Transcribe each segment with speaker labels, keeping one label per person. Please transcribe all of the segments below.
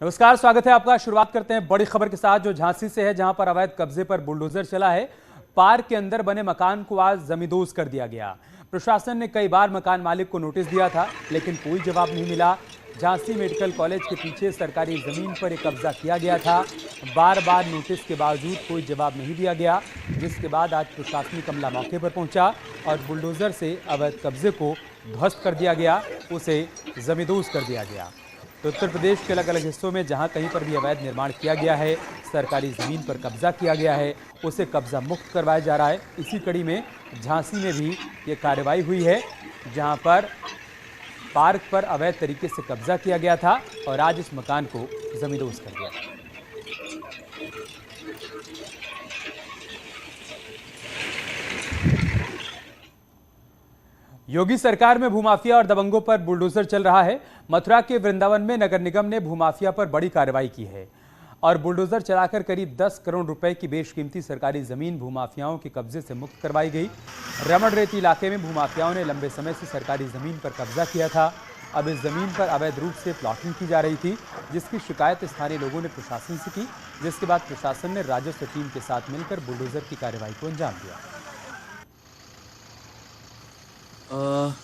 Speaker 1: नमस्कार, स्वागत है आपका। शुरुआत करते हैं बड़ी खबर के साथ जो झांसी से है, जहां पर अवैध कब्जे पर बुलडोजर चला है। पार्क के अंदर बने मकान को आज जमींदोज कर दिया गया। प्रशासन ने कई बार मकान मालिक को नोटिस दिया था, लेकिन कोई जवाब नहीं मिला। झांसी मेडिकल कॉलेज के पीछे सरकारी जमीन पर एक कब्जा किया गया था। बार बार नोटिस के बावजूद कोई जवाब नहीं दिया गया, जिसके बाद आज प्रशासनिक अमला मौके पर पहुंचा और बुलडोजर से अवैध कब्जे को ध्वस्त कर दिया गया, उसे जमींदोज कर दिया गया। तो उत्तर प्रदेश के अलग अलग हिस्सों में जहां कहीं पर भी अवैध निर्माण किया गया है, सरकारी ज़मीन पर कब्जा किया गया है, उसे कब्जा मुक्त करवाया जा रहा है। इसी कड़ी में झांसी में भी ये कार्रवाई हुई है, जहां पर पार्क पर अवैध तरीके से कब्जा किया गया था और आज इस मकान को जमींदोज कर दिया। योगी सरकार में भूमाफिया और दबंगों पर बुलडोजर चल रहा है। मथुरा के वृंदावन में नगर निगम ने भूमाफिया पर बड़ी कार्रवाई की है और बुलडोजर चलाकर करीब 10 करोड़ रुपए की बेशकीमती सरकारी जमीन भूमाफियाओं के कब्जे से मुक्त करवाई गई। रमण रेती इलाके में भूमाफियाओं ने लंबे समय से सरकारी जमीन पर कब्जा किया था। अब इस जमीन पर अवैध रूप से प्लॉटिंग की जा रही थी, जिसकी शिकायत स्थानीय लोगों ने प्रशासन से की, जिसके बाद प्रशासन ने राजस्व टीम के साथ मिलकर बुलडोजर की कार्रवाई को अंजाम दिया।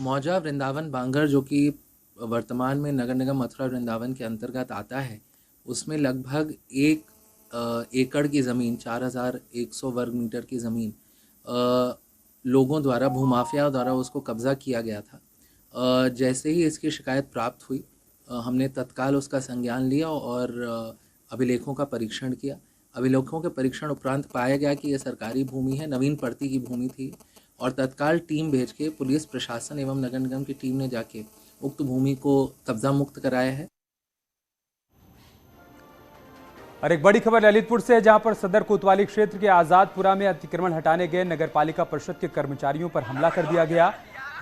Speaker 2: मौजा वृंदावन बांगर, जो कि वर्तमान में नगर निगम मथुरा वृंदावन के अंतर्गत आता है, उसमें लगभग 1 एकड़ की ज़मीन, 4100 वर्ग मीटर की ज़मीन लोगों द्वारा, भूमाफिया द्वारा उसको कब्ज़ा किया गया था। जैसे ही इसकी शिकायत प्राप्त हुई, हमने तत्काल उसका संज्ञान लिया और अभिलेखों का परीक्षण किया। अभिलेखों के परीक्षण उपरांत पाया गया कि यह सरकारी भूमि है, नवीन पड़ती की भूमि थी और तत्काल टीम भेज के पुलिस प्रशासन एवं नगर निगम की टीम ने जाके उक्त भूमि को कब्जा मुक्त कराया है।
Speaker 1: और एक बड़ी खबर ललितपुर से है, जहां पर सदर कोतवाली क्षेत्र के आजादपुरा में अतिक्रमण हटाने गए नगर पालिका परिषद के कर्मचारियों पर हमला कर दिया गया।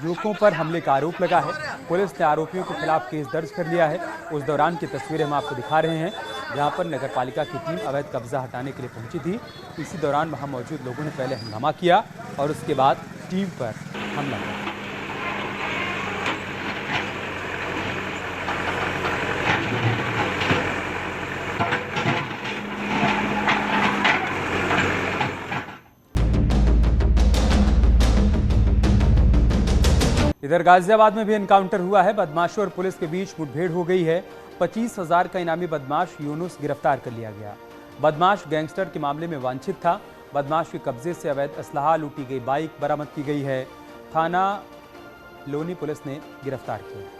Speaker 1: युवकों पर हमले का आरोप लगा है। पुलिस ने आरोपियों के खिलाफ केस दर्ज कर लिया है। उस दौरान की तस्वीरें हम आपको दिखा रहे हैं, जहां पर नगर पालिका की टीम अवैध कब्जा हटाने के लिए पहुंची थी। इसी दौरान वहां मौजूद लोगों ने पहले हंगामा किया और उसके बाद टीम पर हमला किया। इधर गाजियाबाद में भी एनकाउंटर हुआ है। बदमाशों और पुलिस के बीच मुठभेड़ हो गई है। 25,000 का इनामी बदमाश यूनुस गिरफ्तार कर लिया गया। बदमाश गैंगस्टर के मामले में वांछित था। बदमाश के कब्जे से अवैध असलहा, लूटी गई बाइक बरामद की गई है। थाना लोनी पुलिस ने गिरफ्तार किया।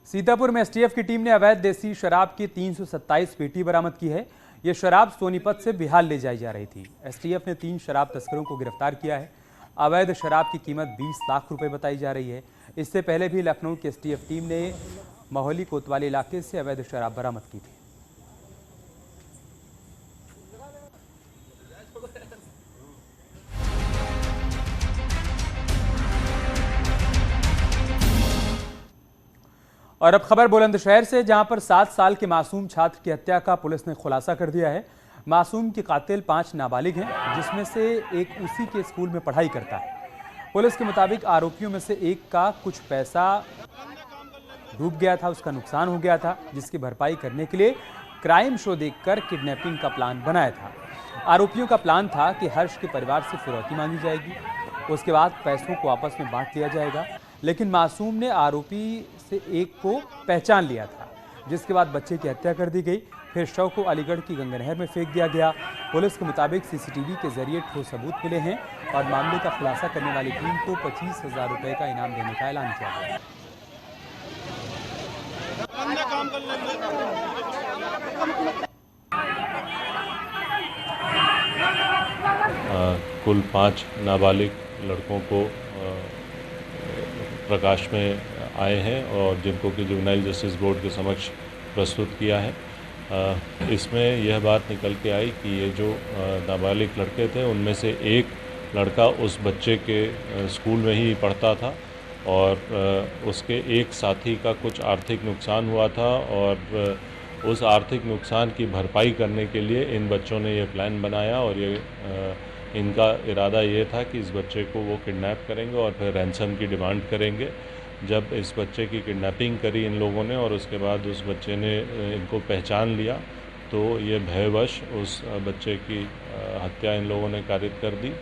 Speaker 1: सीतापुर में एसटीएफ की टीम ने अवैध देसी शराब की 327 पेटी बरामद की है। यह शराब सोनीपत से बिहार ले जाई जा रही थी। एसटीएफ ने 3 शराब तस्करों को गिरफ्तार किया है। अवैध शराब की कीमत 20 लाख रुपए बताई जा रही है। इससे पहले भी लखनऊ की एसटीएफ टीम ने मोहली कोतवाली इलाके से अवैध शराब बरामद की थी। और अब खबर बुलंदशहर से, जहां पर 7 साल के मासूम छात्र की हत्या का पुलिस ने खुलासा कर दिया है। मासूम के कातिल 5 नाबालिग हैं, जिसमें से एक उसी के स्कूल में पढ़ाई करता है। पुलिस के मुताबिक आरोपियों में से एक का कुछ पैसा डूब गया था, उसका नुकसान हो गया था, जिसकी भरपाई करने के लिए क्राइम शो देखकर किडनैपिंग का प्लान बनाया था। आरोपियों का प्लान था कि हर्ष के परिवार से फिरौती मांगी जाएगी, उसके बाद पैसों को आपस में बांट लिया जाएगा। लेकिन मासूम ने आरोपी से एक को पहचान लिया था, जिसके बाद बच्चे की हत्या कर दी गई। फिर शव को अलीगढ़ की गंगा नहर में फेंक दिया गया। पुलिस के मुताबिक सीसीटीवी के जरिए ठोस सबूत मिले हैं और मामले का खुलासा करने वाली टीम को 25,000 रुपए का इनाम देने का ऐलान किया गया।
Speaker 3: कुल 5 नाबालिग लड़कों को प्रकाश में आए हैं और जिनको कि जुवेनाइल जस्टिस बोर्ड के समक्ष प्रस्तुत किया है। इसमें यह बात निकल के आई कि ये जो नाबालिग लड़के थे, उनमें से एक लड़का उस बच्चे के स्कूल में ही पढ़ता था और उसके एक साथी का कुछ आर्थिक नुकसान हुआ था और उस आर्थिक नुकसान की भरपाई करने के लिए इन बच्चों ने ये प्लान बनाया और ये इनका इरादा ये था कि इस बच्चे को वो किडनैप करेंगे और फिर रैंसम की डिमांड करेंगे। जब इस बच्चे की किडनैपिंग करी इन लोगों ने और उसके बाद उस बच्चे ने इनको पहचान लिया, तो ये भयवश उस बच्चे की हत्या इन लोगों ने कारित कर दी।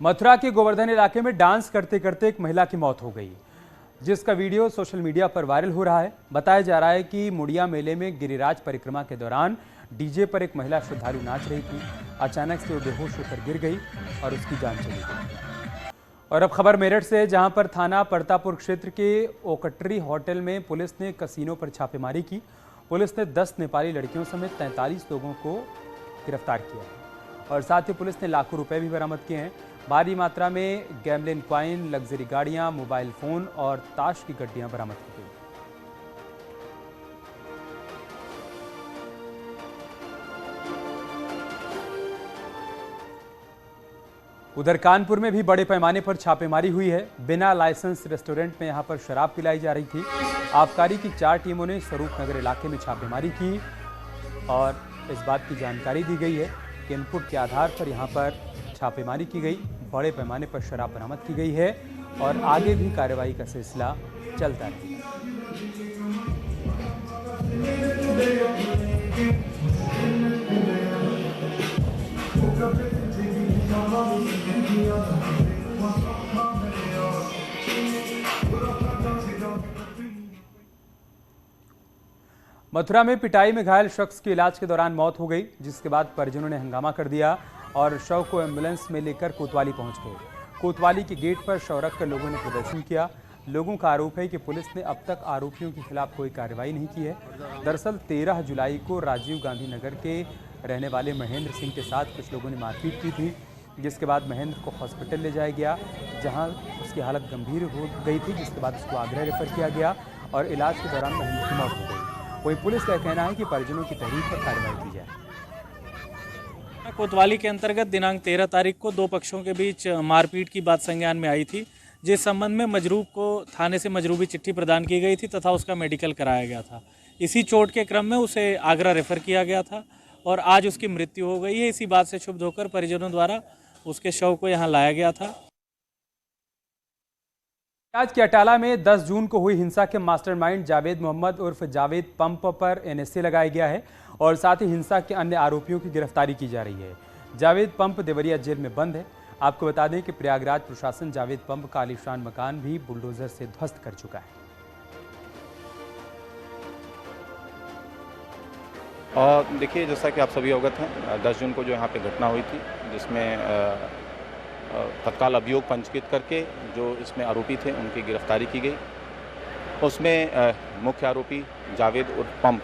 Speaker 1: मथुरा के गोवर्धन इलाके में डांस करते करते एक महिला की मौत हो गई, जिसका वीडियो सोशल मीडिया पर वायरल हो रहा है। बताया जा रहा है कि मुड़िया मेले में गिरिराज परिक्रमा के दौरान डीजे पर एक महिला श्रद्धालु नाच रही थी। अचानक से वो बेहोश होकर गिर गई और उसकी जान चली गई। और अब खबर मेरठ से, जहां पर थाना परतापुर क्षेत्र के ओकटरी होटल में पुलिस ने कसीनो पर छापेमारी की। पुलिस ने 10 नेपाली लड़कियों समेत 43 लोगों को गिरफ्तार किया है और साथ ही पुलिस ने लाखों रुपए भी बरामद किए हैं। भारी मात्रा में गैम्बलिन क्वाइन, लग्जरी गाड़ियां, मोबाइल फोन और ताश की गड्डियां बरामद की गई। उधर कानपुर में भी बड़े पैमाने पर छापेमारी हुई है। बिना लाइसेंस रेस्टोरेंट में यहां पर शराब पिलाई जा रही थी। आबकारी की 4 टीमों ने स्वरूप नगर इलाके में छापेमारी की और इस बात की जानकारी दी गई है कि इनपुट के आधार पर यहां पर छापेमारी की गई, बड़े पैमाने पर शराब बरामद की गई है और आगे भी कार्रवाई का सिलसिला चलता रहेगा। मथुरा में पिटाई में घायल शख्स की इलाज के दौरान मौत हो गई, जिसके बाद परिजनों ने हंगामा कर दिया और शव को एम्बुलेंस में लेकर कोतवाली पहुंच गए। कोतवाली के गेट पर शव रखकर लोगों ने प्रदर्शन किया। लोगों का आरोप है कि पुलिस ने अब तक आरोपियों के खिलाफ कोई कार्रवाई नहीं की है। दरअसल 13 जुलाई को राजीव गांधी नगर के रहने वाले महेंद्र सिंह के साथ कुछ लोगों ने मारपीट की थी, जिसके बाद महेंद्र को हॉस्पिटल ले जाया गया, जहां उसकी हालत गंभीर हो गई थी, जिसके बाद उसको आगरा रेफर किया गया और इलाज के दौरान महेंद्र की मौत हो गई। वहीं पुलिस का कहना है कि परिजनों की तहरीर पर कार्रवाई की जाए।
Speaker 4: कोतवाली के अंतर्गत दिनांक 13 तारीख को 2 पक्षों के बीच मारपीट की बात संज्ञान में आई थी, जिस संबंध में मजरूब को थाने से मजरूबी चिट्ठी प्रदान की गई थी तथा उसका मेडिकल कराया गया था। इसी चोट के क्रम में उसे आगरा रेफर किया गया था और आज उसकी मृत्यु हो गई है। इसी बात से क्षुब्ध होकर परिजनों द्वारा उसके शव को यहाँ लाया गया था।
Speaker 1: आज के अटाला में 10 जून को हुई हिंसा के मास्टरमाइंड जावेद मोहम्मद उर्फ जावेद पंप पर एनएसए लगाया गया है और साथ ही हिंसा के अन्य आरोपियों की गिरफ्तारी की जा रही है। जावेद पंप देवरिया जेल में बंद है। आपको बता दें कि प्रयागराज प्रशासन जावेद पंप का आलीशान मकान भी बुलडोजर से ध्वस्त कर चुका है।
Speaker 5: और देखिए, जैसा कि आप सभी अवगत हैं, 10 जून को जो यहाँ पे घटना हुई थी, जिसमें तत्काल अभियोग पंजीकृत करके जो इसमें आरोपी थे उनकी गिरफ्तारी की गई। उसमें मुख्य आरोपी जावेद उर्फ पंप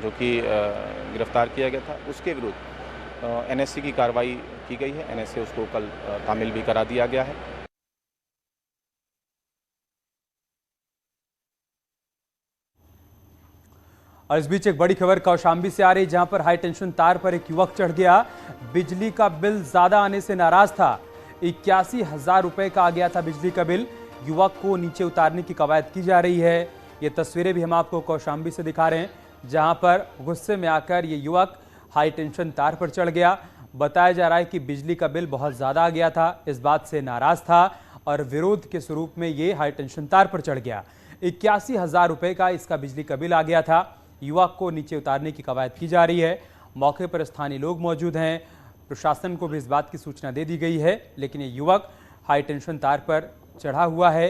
Speaker 5: जो कि गिरफ्तार किया गया था, उसके विरुद्ध एनएसए की कार्रवाई की गई है। एनएसए उसको कल तामील भी करा दिया गया है।
Speaker 1: और इस बीच एक बड़ी खबर कौशाम्बी से आ रही, जहां पर हाई टेंशन तार पर एक युवक चढ़ गया। बिजली का बिल ज्यादा आने से नाराज था। 81,000 रुपए का आ गया था बिजली का बिल। युवक को नीचे उतारने की कवायद की जा रही है। ये तस्वीरें भी हम आपको कौशाम्बी से दिखा रहे हैं, जहां पर गुस्से में आकर ये युवक हाई टेंशन तार पर चढ़ गया। बताया जा रहा है कि बिजली का बिल बहुत ज्यादा आ गया था, इस बात से नाराज था और विरोध के स्वरूप में ये हाई टेंशन तार पर चढ़ गया। 81,000 रुपए का इसका बिजली का बिल आ गया था। युवक को नीचे उतारने की कवायद की जा रही है। मौके पर स्थानीय लोग मौजूद हैं। प्रशासन को भी इस बात की सूचना दे दी गई है, लेकिन ये युवक हाई टेंशन तार पर चढ़ा हुआ है।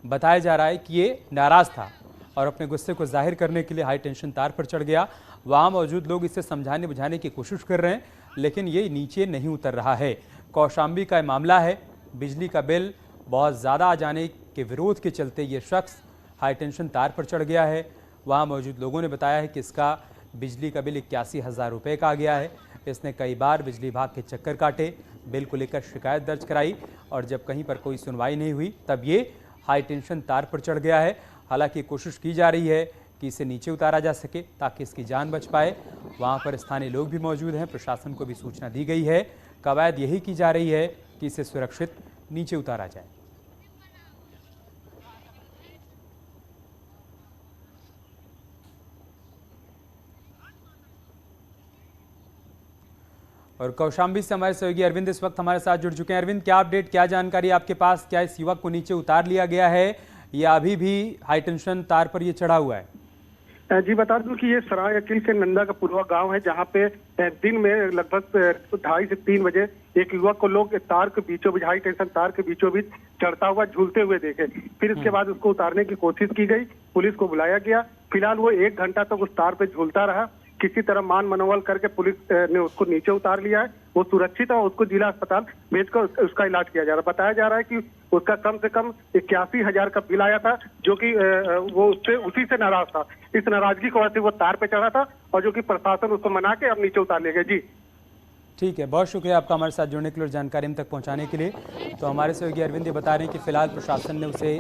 Speaker 1: बताया जा रहा है कि ये नाराज था और अपने गुस्से को जाहिर करने के लिए हाई टेंशन तार पर चढ़ गया। वहां मौजूद लोग इसे समझाने बुझाने की कोशिश कर रहे हैं, लेकिन ये नीचे नहीं उतर रहा है। कौशाम्बी का मामला है। बिजली का बिल बहुत ज़्यादा आ जाने के विरोध के चलते ये शख्स हाई टेंशन तार पर चढ़ गया है। वहाँ मौजूद लोगों ने बताया है कि इसका बिजली का बिल 81,000 रुपये का आ गया है। इसने कई बार बिजली विभाग के चक्कर काटे, बिल को लेकर शिकायत दर्ज कराई और जब कहीं पर कोई सुनवाई नहीं हुई तब ये हाई टेंशन तार पर चढ़ गया है। हालांकि कोशिश की जा रही है कि इसे नीचे उतारा जा सके ताकि इसकी जान बच पाए। वहाँ पर स्थानीय लोग भी मौजूद हैं। प्रशासन को भी सूचना दी गई है। कवायद यही की जा रही है कि इसे सुरक्षित नीचे उतारा जाए। और कौशाम्बी से हमारे सहयोगी अरविंद इस वक्त हमारे साथ जुड़ चुके हैं। अरविंद, क्या अपडेट, क्या जानकारी आपके पास? क्या इस युवक को नीचे उतार लिया गया है या अभी भी हाई टेंशन तार पर ये चढ़ा हुआ है?
Speaker 6: जी बता दूं कि ये सराय अकील के नंदा का पूर्वा गांव है, जहां पे दिन में लगभग 2:30 से 3 बजे एक युवक को लोग तार के बीचों बीच, हाई टेंशन तार के बीचों बीच चढ़ता हुआ झूलते हुए देखे। फिर इसके बाद उसको उतारने की कोशिश की गई, पुलिस को बुलाया गया। फिलहाल वो 1 घंटा तक उस तार पे झूलता रहा। किसी तरह मान मनोबल करके पुलिस ने उसको नीचे उतार लिया है। वो सुरक्षित है और उसको जिला अस्पताल भेजकर उसका इलाज किया जा रहा है। बताया जा रहा है कि उसका कम से कम 81,000 का बिल आया था, जो कि वो उसी से नाराज था। इस नाराजगी की वजह से वो तार पे चढ़ा था और जो कि प्रशासन उसको मना के अब नीचे उतार ले गया। जी
Speaker 1: ठीक है, बहुत शुक्रिया आपका हमारे साथ जुड़ने के लिए और जानकारी हम तक पहुंचाने के लिए। तो हमारे सहयोगी अरविंद ये बता रहे हैं कि फिलहाल प्रशासन ने उसे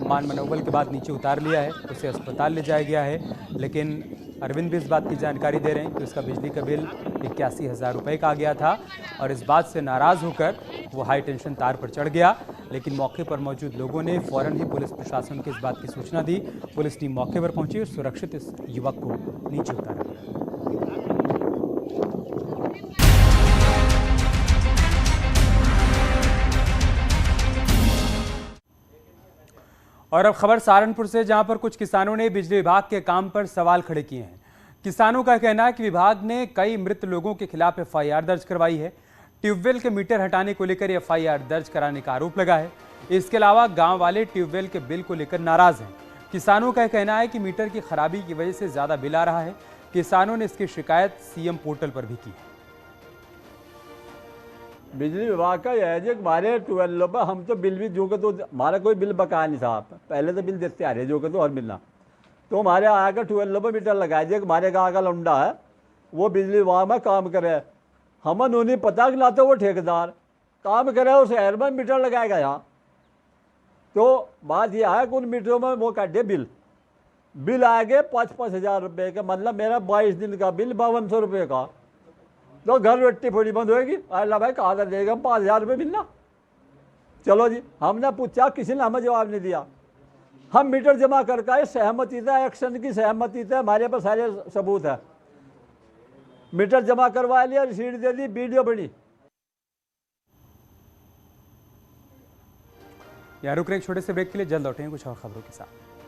Speaker 1: मान मनोबल के बाद नीचे उतार लिया है, उसे अस्पताल ले जाया गया है। लेकिन अरविंद भी इस बात की जानकारी दे रहे हैं कि उसका बिजली का बिल 81,000 रुपये का आ गया था और इस बात से नाराज़ होकर वो हाई टेंशन तार पर चढ़ गया। लेकिन मौके पर मौजूद लोगों ने फ़ौरन ही पुलिस प्रशासन को इस बात की सूचना दी। पुलिस टीम मौके पर पहुंची और सुरक्षित इस युवक को नीचे उतारा गया। और अब खबर सहारनपुर से, जहां पर कुछ किसानों ने बिजली विभाग के काम पर सवाल खड़े किए हैं। किसानों का कहना है कि विभाग ने कई मृत लोगों के खिलाफ एफआईआर दर्ज करवाई है। ट्यूबवेल के मीटर हटाने को लेकर एफआईआर दर्ज कराने का आरोप लगा है। इसके अलावा गांव वाले ट्यूबवेल के बिल को लेकर नाराज हैं। किसानों का कहना है कि मीटर की खराबी की वजह से ज्यादा बिल आ रहा है। किसानों ने इसकी शिकायत सीएम पोर्टल पर भी की है।
Speaker 7: बिजली विभाग का यह है जो हमारे ट्यूबवेलों पर हम तो बिल भी जो के तो हमारा कोई बिल बकाया नहीं था। पहले तो बिल देते आ रहे जो के तो और मिलना तो हमारे आकर ट्यूबवेलों पर मीटर लगाए जो हमारे गाँव का लौंडा है वो बिजली विभाग में काम करे। हम उन्हें पता कि ना तो वो ठेकेदार काम करे और शहर में मीटर लगाएगा यहाँ। तो बात यह है कि उन मीटरों में वो काटे बिल आएंगे 5-5 हज़ार रुपये का, मतलब मेरा 22 दिन का बिल 5200 रुपये का। तो घर वेट्टी फोड़ी बंद होएगी। अल्लाह भाई कहा था देगा 5,000 रुपये मिलना। चलो जी, हमने पूछा, किसी ने हमें जवाब नहीं दिया। हम मीटर जमा करके सहमति था, एक्शन की सहमति थे, हमारे पास सारे सबूत है। मीटर जमा करवा लिया, रसीद दे दी, वीडियो बनी।
Speaker 1: यहाँ रुक रहे एक छोटे से ब्रेक के लिए, जल्द लौटेंगे कुछ और खबरों के साथ।